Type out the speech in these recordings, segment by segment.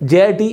JIT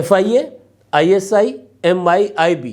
FIA, ISI, MI, IB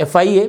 FIA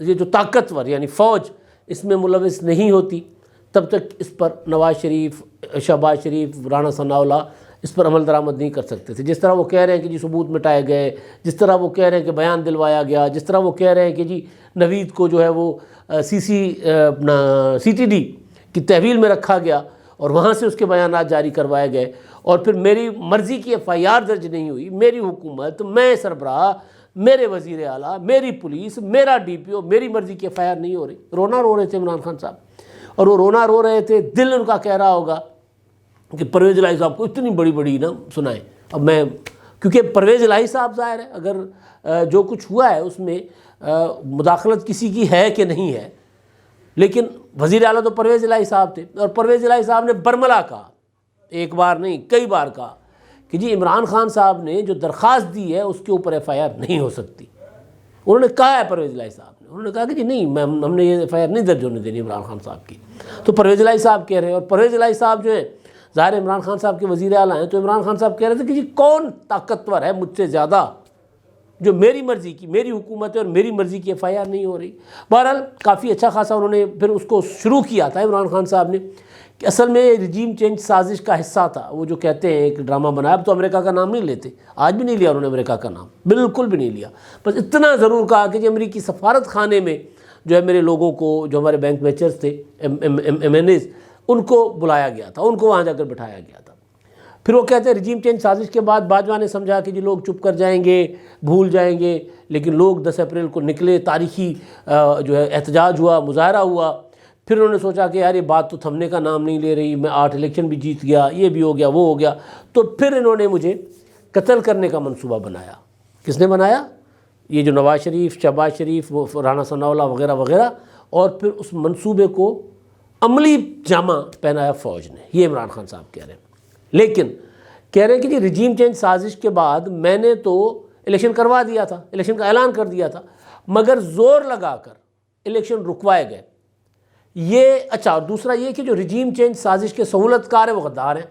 یہ جو طاقتور یعنی فوج اس میں ملوث نہیں ہوتی تب تک اس پر نواز شریف، شہباز شریف، رانا ثناء اللہ اس پر عمل درآمد نہیں کر سکتے تھے۔ جس طرح وہ کہہ رہے ہیں کہ جی ثبوت مٹائے گئے، جس طرح وہ کہہ رہے ہیں کہ بیان دلوایا گیا، جس طرح وہ کہہ رہے ہیں کہ جی نوید کو جو ہے وہ سی ٹی ڈی کی تحویل میں رکھا گیا اور وہاں سے اس کے بیانات جاری کروائے گئے، اور پھر میری مرضی کی ایف آئی آر درج نہیں ہوئی، میری حکومت، میں سربراہ، میرے وزیر اعلیٰ، میری پولیس، میرا ڈی پی او، میری مرضی کی ایف آئی آر نہیں ہو رہی۔ رونا رو رہے تھے عمران خان صاحب، اور وہ رونا رو رہے تھے، دل ان کا کہہ رہا ہوگا کہ پرویز الہی صاحب کو اتنی بڑی بڑی نا سنائیں۔ اب میں کیونکہ پرویز الہی صاحب ظاہر ہے اگر جو کچھ ہوا ہے اس میں مداخلت کسی کی ہے کہ نہیں ہے، لیکن وزیر اعلیٰ تو پرویز الہی صاحب تھے، اور پرویز الہی صاحب نے برملا کہا، ایک بار نہیں کئی بار کہا کہ جی عمران خان صاحب نے جو درخواست دی ہے اس کے اوپر ایف آئی آر نہیں ہو سکتی۔ انہوں نے کہا ہے پرویز الہی صاحب نے، انہوں نے کہا کہ جی نہیں ہم نے یہ ایف آئی آر نہیں درج ہونے دینی عمران خان صاحب کی۔ تو پرویز الہی صاحب کہہ رہے ہیں، اور پرویز الہی صاحب جو ہیں ظاہر عمران خان صاحب کے وزیر اعلیٰ ہیں، تو عمران خان صاحب کہہ رہے تھے کہ جی کون طاقتور ہے مجھ سے زیادہ جو میری مرضی کی، میری حکومت ہے اور میری مرضی کی ایف آئی آر نہیں ہو رہی۔ بہرحال کافی اچھا خاصا انہوں نے پھر اس کو شروع کیا تھا عمران خان صاحب نے کہ اصل میں رجیم چینج سازش کا حصہ تھا، وہ جو کہتے ہیں ایک ڈرامہ بنایا، اب تو امریکہ کا نام نہیں لیتے، آج بھی نہیں لیا انہوں نے امریکہ کا نام، بالکل بھی نہیں لیا، بس اتنا ضرور کہا کہ جی امریکی سفارت خانے میں جو ہے میرے لوگوں کو، جو ہمارے بینک میچرز تھے، ایم این ایز، ان کو بلایا گیا تھا، ان کو وہاں جا کر بٹھایا گیا تھا۔ پھر وہ کہتے ہیں رجیم چینج سازش کے بعد باجوہ نے سمجھا کہ جی لوگ چپ کر جائیں گے، بھول جائیں گے، لیکن لوگ 10 اپریل کو نکلے، تاریخی جو ہے احتجاج ہوا، مظاہرہ ہوا۔ پھر انہوں نے سوچا کہ یار یہ بات تو تھمنے کا نام نہیں لے رہی، میں 8 الیکشن بھی جیت گیا، یہ بھی ہو گیا، وہ ہو گیا، تو پھر انہوں نے مجھے قتل کرنے کا منصوبہ بنایا۔ کس نے بنایا؟ یہ جو نواز شریف، شہباز شریف، رانا ثناء اللہ وغیرہ وغیرہ، اور پھر اس منصوبے کو عملی جامہ پہنایا فوج نے۔ یہ عمران خان صاحب کہہ رہے ہیں، لیکن کہہ رہے ہیں کہ جی رجیم چینج سازش کے بعد میں نے تو الیکشن کروا دیا تھا، الیکشن کا اعلان کر دیا تھا، مگر زور لگا کر الیکشن رکوائے گئے۔ یہ اچھا، اور دوسرا یہ کہ جو رجیم چینج سازش کے سہولت کار ہیں وہ غدار ہیں،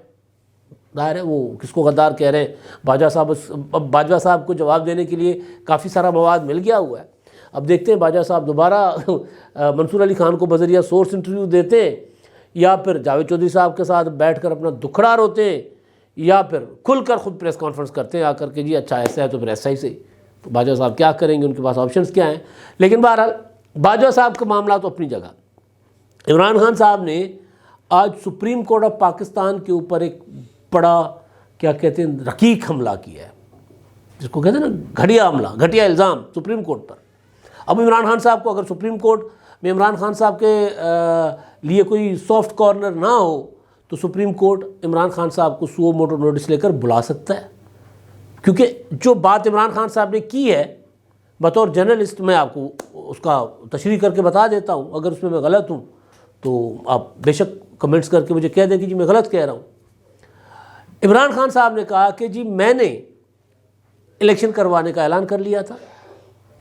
ظاہر ہے وہ کس کو غدار کہہ رہے ہیں؟ باجوہ صاحب کو جواب دینے کے لیے کافی سارا مواد مل گیا ہوا ہے۔ اب دیکھتے ہیں باجوہ صاحب دوبارہ منصور علی خان کو بذریعہ سورس انٹرویو دیتے ہیں، یا پھر جاوید چودھری صاحب کے ساتھ بیٹھ کر اپنا دکھڑا روتے ہیں، یا پھر کھل کر خود پریس کانفرنس کرتے ہیں آ کر کے جی اچھا ایسا ہے تو پھر ایسا ہی سے۔ تو باجوہ صاحب کیا کریں گے، ان کے پاس آپشنز کیا ہیں؟ لیکن بہرحال باجوہ صاحب کا معاملہ تو اپنی جگہ۔ عمران خان صاحب نے آج سپریم کورٹ آف پاکستان کے اوپر ایک بڑا کیا کہتے ہیں رقیق حملہ کیا ہے، جس کو کہتے ہیں نا گھٹیا حملہ، گھٹیا الزام سپریم کورٹ پر۔ اب عمران خان صاحب کو اگر سپریم کورٹ میں عمران خان صاحب کے لیے کوئی سافٹ کارنر نہ ہو تو سپریم کورٹ عمران خان صاحب کو سو موٹو نوٹس لے کر بلا سکتا ہے، کیونکہ جو بات عمران خان صاحب نے کی ہے بطور جرنلسٹ میں آپ کو اس کا تشریح کر کے بتا دیتا ہوں، اگر اس میں غلط ہوں تو آپ بے شک کمنٹس کر کے مجھے کہہ دیں کہ جی میں غلط کہہ رہا ہوں۔ عمران خان صاحب نے کہا کہ جی میں نے الیکشن کروانے کا اعلان کر لیا تھا،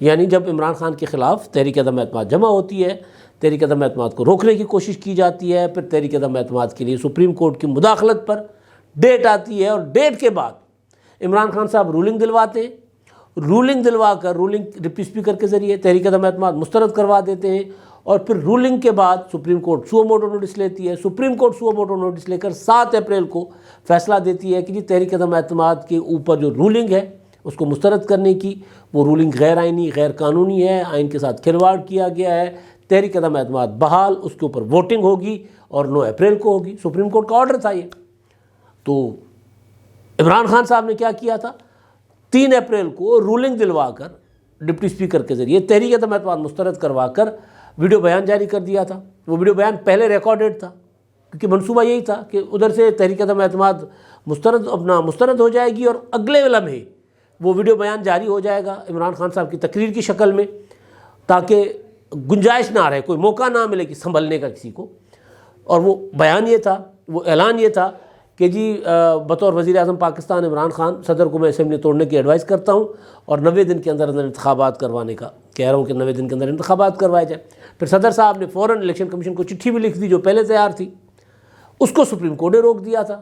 یعنی جب عمران خان کے خلاف تحریک عدم اعتماد جمع ہوتی ہے، تحریک عدم اعتماد کو روکنے کی کوشش کی جاتی ہے، پھر تحریک عدم اعتماد کے لیے سپریم کورٹ کی مداخلت پر ڈیٹ آتی ہے، اور ڈیٹ کے بعد عمران خان صاحب رولنگ دلواتے ہیں، رولنگ دلوا کر رولنگ ڈپٹی اسپیکر کے ذریعے تحریک عدم اعتماد مسترد کروا دیتے ہیں، اور پھر رولنگ کے بعد supreme court suo motu notice لیتی ہے، supreme court suo motu notice لے کر 7 اپریل کو فیصلہ دیتی ہے کہ جی تحریک عدم اعتماد کے اوپر جو رولنگ ہے اس کو مسترد کرنے کی، وہ رولنگ غیر آئینی، غیر قانونی ہے، آئین کے ساتھ کھلواڑ کیا گیا ہے، تحریک عدم اعتماد بحال، اس کے اوپر ووٹنگ ہوگی اور 9 اپریل کو ہوگی۔ سپریم کورٹ کا آرڈر تھا یہ۔ تو عمران خان صاحب نے کیا کیا تھا، 3 اپریل کو رولنگ دلوا کر ڈپٹی اسپیکر کے ذریعے تحریک عدم اعتماد مسترد کروا کر ویڈیو بیان جاری کر دیا تھا۔ وہ ویڈیو بیان پہلے ریکارڈڈ تھا، کیونکہ منصوبہ یہی تھا کہ ادھر سے تحریک عدم اعتماد مسترد ہو جائے گی اور اگلے لمحے وہ ویڈیو بیان جاری ہو جائے گا عمران خان صاحب کی تقریر کی شکل میں، تاکہ گنجائش نہ رہے، کوئی موقع نہ ملے کہ سنبھلنے کا کسی کو۔ اور وہ بیان یہ تھا، وہ اعلان یہ تھا کہ جی بطور وزیر اعظم پاکستان عمران خان صدر کو میں اسمبلی توڑنے کی ایڈوائز کرتا ہوں، اور 90 دن کے اندر انتخابات کروانے کا کہہ رہا ہوں کہ 90 دن کے اندر انتخابات کروائے جائیں۔ پھر صدر صاحب نے فوراً الیکشن کمیشن کو چٹھی بھی لکھ دی جو پہلے تیار تھی، اس کو سپریم کورٹ نے روک دیا تھا۔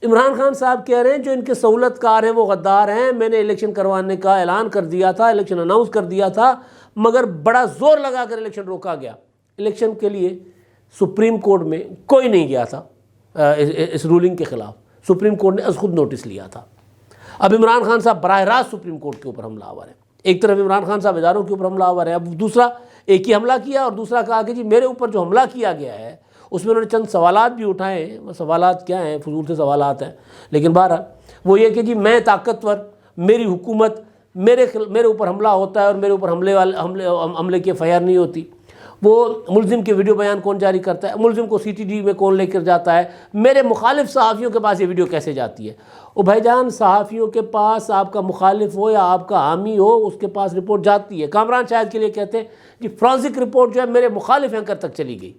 عمران خان صاحب کہہ رہے ہیں جو ان کے سہولت کار ہیں وہ غدار ہیں، میں نے الیکشن کروانے کا اعلان کر دیا تھا، الیکشن اناؤنس کر دیا تھا، مگر بڑا زور لگا کر الیکشن روکا گیا۔ الیکشن کے لیے سپریم کورٹ میں کوئی نہیں گیا تھا اس رولنگ کے خلاف، سپریم کورٹ نے از خود نوٹس لیا تھا۔ اب عمران خان صاحب براہ راست سپریم کورٹ کے اوپر حملہ آور ہیں، ایک طرف عمران خان صاحب اداروں کے اوپر حملہ آور ہے، اب دوسرا ایک ہی حملہ کیا اور دوسرا کہا کہ جی میرے اوپر جو حملہ کیا گیا ہے اس میں انہوں نے چند سوالات بھی اٹھائے ہیں، وہ سوالات کیا ہیں، فضول سے سوالات ہیں، لیکن بہرحال وہ یہ کہ جی میں طاقتور، میری حکومت، میرے اوپر حملہ ہوتا ہے اور میرے اوپر حملے کی FIR نہیں ہوتی۔ وہ ملزم کے ویڈیو بیان کون جاری کرتا ہے، ملزم کو CTD میں کون لے کر جاتا ہے، میرے مخالف صحافیوں کے پاس یہ ویڈیو کیسے جاتی ہے؟ او بھائی جان، صحافیوں کے پاس آپ کا مخالف ہو یا آپ کا حامی ہو اس کے پاس رپورٹ جاتی ہے۔ کامران شاہد کے لیے کہتے ہیں جی فرانسک رپورٹ جو ہے میرے مخالف اینکر تک چلی گئی۔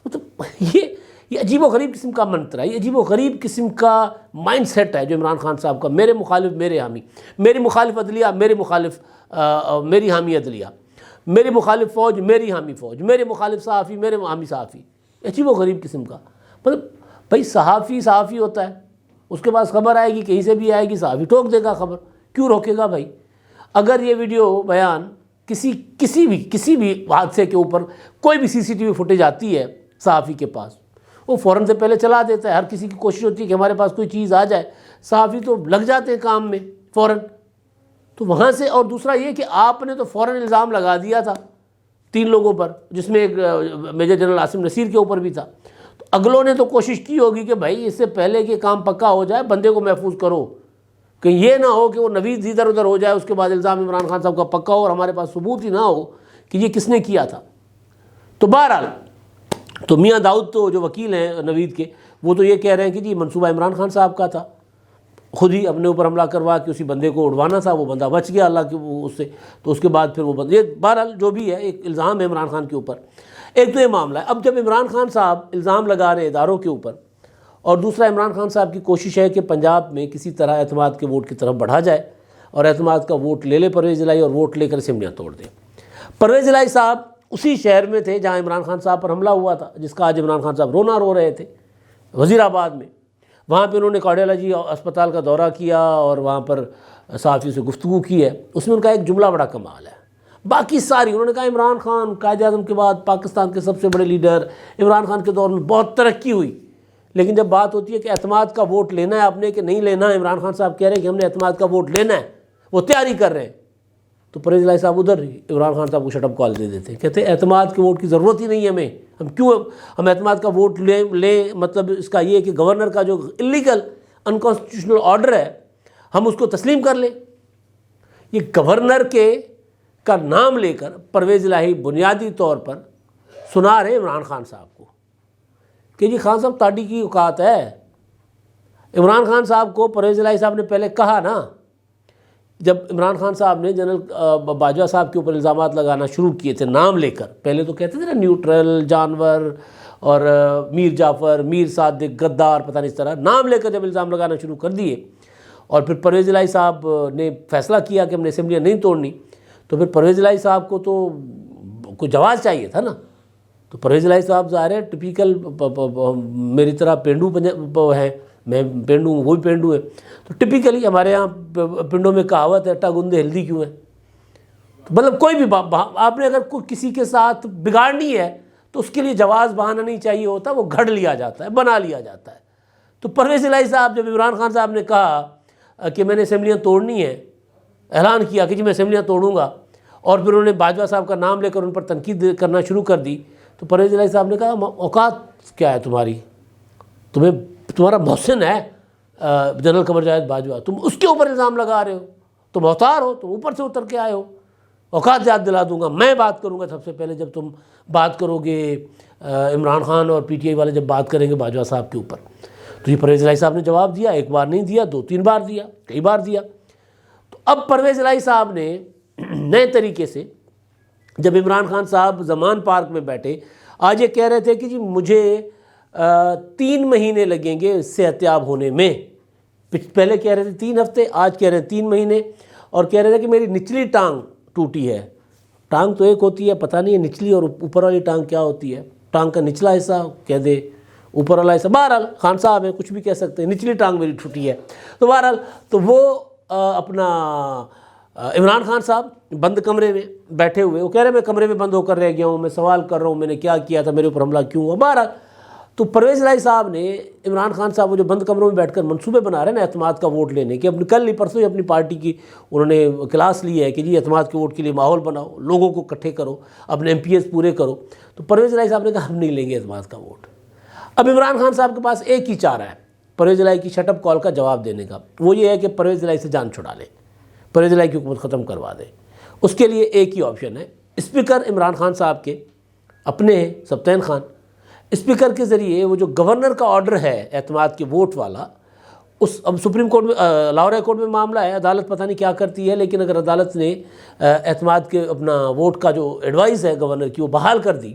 مطلب یہ عجیب و غریب قسم کا منتر ہے، یہ عجیب و غریب قسم کا مائنڈ سیٹ ہے جو عمران خان صاحب کا، میرے مخالف میرے حامی، میری مخالف عدلیہ میری مخالف میری حامی عدلیہ، میری مخالف فوج میری حامی فوج، میرے مخالف صحافی میرے حامی صحافی، عجیب و غریب قسم کا۔ مطلب بھائی صحافی ہوتا ہے، اس کے پاس خبر آئے گی، کہیں سے بھی آئے گی، صحافی ٹوک دے گا خبر، کیوں روکے گا بھائی؟ اگر یہ ویڈیو بیان کسی بھی حادثے کے اوپر کوئی بھی CCTV فوٹیج آتی ہے صحافی کے پاس، وہ فوراً سے پہلے چلا دیتا ہے، ہر کسی کی کوشش ہوتی ہے کہ ہمارے پاس کوئی چیز آ جائے، صحافی تو لگ جاتے ہیں کام میں فوراً۔ تو وہاں سے، اور دوسرا یہ کہ آپ نے تو فوراً الزام لگا دیا تھا 3 لوگوں پر، جس میں ایک میجر جنرل عاصم نصیر کے اوپر بھی تھا، تو اگلوں نے تو کوشش کی ہوگی کہ بھائی اس سے پہلے کہ کام پکا ہو جائے بندے کو محفوظ کرو، کہ یہ نہ ہو کہ وہ نوید ادھر ادھر ہو جائے، اس کے بعد الزام عمران خان صاحب کا پکا ہو اور ہمارے پاس ثبوت ہی نہ ہو کہ یہ کس نے کیا تھا۔ تو بہرحال تو میاں داؤد تو جو وکیل ہیں نوید کے، وہ تو یہ کہہ رہے ہیں کہ جی منصوبہ عمران خان صاحب کا تھا، خود ہی اپنے اوپر حملہ کروا کے اسی بندے کو اڑوانا تھا، وہ بندہ بچ گیا اللہ کے اس سے، تو اس کے بعد پھر وہ بندے، بہرحال جو بھی ہے ایک الزام ہے عمران خان کے اوپر۔ ایک تو یہ معاملہ ہے۔ اب جب عمران خان صاحب الزام لگا رہے اداروں کے اوپر، اور دوسرا عمران خان صاحب کی کوشش ہے کہ پنجاب میں کسی طرح اعتماد کے ووٹ کی طرف بڑھا جائے اور اعتماد کا ووٹ لے پرویز الہی اور ووٹ لے کر اسمبلیاں توڑ دے۔ پرویز الہی صاحب اسی شہر میں تھے جہاں عمران خان صاحب پر حملہ ہوا تھا، جس کا آج عمران خان صاحب رونا رو رہے تھے، وزیر آباد میں۔ وہاں پہ انہوں نے کارڈیالوجی اسپتال کا دورہ کیا اور وہاں پر صحافیوں سے گفتگو کی ہے۔ اس میں ان کا ایک جملہ بڑا کمال ہے، باقی ساری انہوں نے کہا عمران خان قائد اعظم کے بعد پاکستان کے سب سے بڑے لیڈر، عمران خان کے دور میں بہت ترقی ہوئی، لیکن جب بات ہوتی ہے کہ اعتماد کا ووٹ لینا ہے آپ نے کہ نہیں لینا ہے، عمران خان صاحب کہہ رہے ہیں کہ ہم نے اعتماد کا ووٹ لینا ہے، وہ تیاری کر رہے ہیں، تو پرویز الہی صاحب ادھر عمران خان صاحب کو شٹ اپ کال دے دیتے ہیں، کہتے ہیں اعتماد کے ووٹ کی ضرورت ہی نہیں ہے ہمیں، ہم اعتماد کا ووٹ لیں، مطلب اس کا یہ کہ گورنر کا جو اللیگل انکانسٹیٹیوشنل آرڈر ہے ہم اس کو تسلیم کر لیں۔ یہ گورنر کا نام لے کر پرویز الہی بنیادی طور پر سنا رہے عمران خان صاحب کو کہ جی خان صاحب تاڑی کی اوقات ہے۔ عمران خان صاحب کو پرویز الہی صاحب نے پہلے کہا نا، جب عمران خان صاحب نے جنرل باجوہ صاحب کے اوپر الزامات لگانا شروع کیے تھے نام لے کر، پہلے تو کہتے تھے نا نیوٹرل، جانور اور میر جعفر، میر صادق، غدار، پتہ نہیں اس طرح نام لے کر جب الزام لگانا شروع کر دیے، اور پھر پرویز الہی صاحب نے فیصلہ کیا کہ ہم نے اسمبلیاں نہیں توڑنی، تو پھر پرویز الہی صاحب کو تو کوئی جواز چاہیے تھا نا۔ تو پرویز الہی صاحب ظاہر ہے ٹپیکل میری طرح پینڈو ہیں، میں پینڈو ہوں، وہ بھی پینڈو ہے، تو ٹپیکلی ہمارے ہاں پنڈوں میں کہاوت ہے ٹا گندے ہلدی کیوں ہے، تو مطلب کوئی بھی آپ نے اگر کوئی کسی کے ساتھ بگاڑنی ہے تو اس کے لیے جواز بہانہ نہیں چاہیے ہوتا، وہ گھڑ لیا جاتا ہے، بنا لیا جاتا ہے۔ تو پرویز الہی صاحب جب عمران خان صاحب نے کہا کہ میں نے اسمبلیاں توڑنی ہے، اعلان کیا کہ جی میں اسمبلیاں توڑوں گا، اور پھر انہوں نے باجوہ صاحب کا نام لے کر ان پر تنقید کرنا شروع کر دی، تو پرویز الہی صاحب نے کہا اوقات کیا ہے تمہاری، تمہارا محسن ہے جنرل قمر جاوید باجوہ، تم اس کے اوپر الزام لگا رہے ہو، تم اوتار ہو، تم اوپر سے اتر کے آئے ہو، اوقات یاد دلا دوں گا، میں بات کروں گا سب سے پہلے جب تم بات کرو گے، عمران خان اور PTI والے جب بات کریں گے باجوہ صاحب کے اوپر۔ تو یہ پرویز الہی صاحب نے جواب دیا، ایک بار نہیں دیا، 2-3 بار دیا، کئی بار دیا۔ تو اب پرویز الہی صاحب نے نئے طریقے سے جب عمران خان صاحب زمان پارک میں بیٹھے، آج یہ کہہ رہے تھے کہ جی مجھے 3 مہینے لگیں گے صحتیاب ہونے میں، پہلے کہہ رہے تھے 3 ہفتے، آج کہہ رہے ہیں 3 مہینے، اور کہہ رہے تھے کہ میری نچلی ٹانگ ٹوٹی ہے۔ ٹانگ تو ایک ہوتی ہے، پتہ نہیں ہے نچلی اور اوپر والی ٹانگ کیا ہوتی ہے، ٹانگ کا نچلا حصہ کہہ دے اوپر والا ایسا. بہرحال خان صاحب ہیں, کچھ بھی کہہ سکتے ہیں, نچلی ٹانگ میری ٹوٹی ہے. تو بہرحال تو وہ اپنا عمران خان صاحب بند کمرے میں بیٹھے ہوئے, وہ کہہ رہے ہیں میں کمرے میں بند ہو کر رہ گیا ہوں, میں سوال کر رہا ہوں میں نے کیا کیا تھا, میرے اوپر حملہ کیوں ہوا. بہرحال تو پرویز الہی صاحب نے عمران خان صاحب وہ جو بند کمروں میں بیٹھ کر منصوبے بنا رہے ہیں نا اعتماد کا ووٹ لینے کے, اپنی کل ہی پرسوں ہی اپنی پارٹی کی انہوں نے کلاس لی ہے کہ جی اعتماد کے ووٹ کے لیے ماحول بناؤ, لوگوں کو اکٹھے کرو, اپنے ایم پی ایس پورے کرو. تو پرویز الہی صاحب نے کہا ہم نہیں لیں گے اعتماد کا ووٹ. اب عمران خان صاحب کے پاس ایک ہی چارہ ہے پرویز الہی کی شٹ اپ کال کا جواب دینے کا, وہ یہ ہے کہ پرویز الہی سے جان چھڑا لیں, پرویز الہی کی حکومت ختم کروا دیں. اس کے لیے ایک ہی آپشن ہے, اسپیکر عمران خان صاحب کے اپنے ہیں سبطین خان, اسپیکر کے ذریعے وہ جو گورنر کا آرڈر ہے اعتماد کے ووٹ والا, اس اب سپریم کورٹ میں لاہور ہائی کورٹ میں معاملہ ہے, عدالت پتہ نہیں کیا کرتی ہے, لیکن اگر عدالت نے اعتماد کے اپنا ووٹ کا جو ایڈوائز ہے گورنر کی وہ بحال کر دی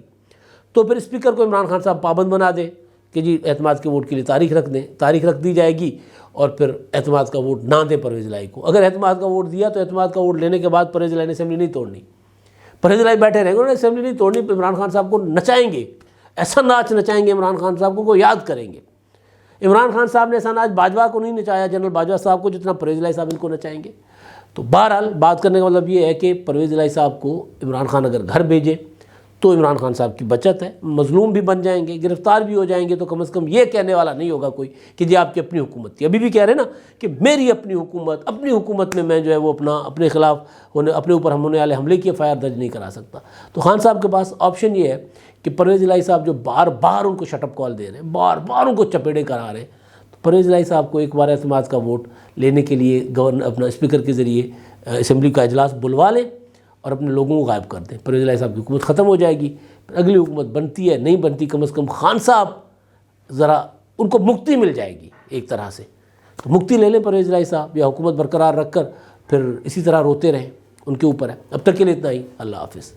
تو پھر اسپیکر کو عمران خان صاحب پابند بنا دیں کہ جی اعتماد کے ووٹ کے لیے تاریخ رکھ دیں, تاریخ رکھ دی جائے گی اور پھر اعتماد کا ووٹ نہ دیں پرویز الہی کو. اگر اعتماد کا ووٹ دیا تو اعتماد کا ووٹ لینے کے بعد پرویز الہی نے اسمبلی نہیں توڑنی, پرویز الہی بیٹھے رہیں گے, انہوں نے اسمبلی نہیں توڑنی, عمران خان صاحب کو نچائیں گے, ایسا ناچ نچائیں گے عمران خان صاحب کو یاد کریں گے. عمران خان صاحب نے ایسا ناچ باجوہ کو نہیں نچایا, جنرل باجوہ صاحب کو, جتنا پرویز الہی صاحب ان کو نچائیں گے. تو بہرحال بات کرنے کا مطلب یہ ہے کہ پرویز الہی صاحب کو عمران خان اگر گھر بھیجے تو عمران خان صاحب کی بچت ہے, مظلوم بھی بن جائیں گے, گرفتار بھی ہو جائیں گے, تو کم از کم یہ کہنے والا نہیں ہوگا کوئی کہ جی آپ کی اپنی حکومت تھی. ابھی بھی کہہ رہے ہیں نا کہ میری اپنی حکومت میں میں جو ہے وہ اپنے خلاف اپنے اوپر ہونے والے حملے کی ایف آئی آر درج نہیں کرا سکتا. تو خان صاحب کے پاس آپشن یہ ہے کہ پرویز الہی صاحب جو بار بار ان کو شٹ اپ کال دے رہے ہیں, بار بار ان کو چپیڑے کرا رہے ہیں, تو پرویز الہی صاحب کو ایک بار اعتماد کا ووٹ لینے کے لیے گورنر اپنا اسپیکر کے ذریعے اسمبلی کا اجلاس بلوا لیں اور اپنے لوگوں کو غائب کر دیں. پرویز الہی صاحب کی حکومت ختم ہو جائے گی. اگلی حکومت بنتی ہے نہیں بنتی, کم از کم خان صاحب ذرا ان کو مکتی مل جائے گی ایک طرح سے. تو مکتی لے لیں پرویز الہی صاحب, یا حکومت برقرار رکھ کر پھر اسی طرح روتے رہیں, ان کے اوپر ہے. اب تک کے لیے اتنا ہی. اللہ حافظ.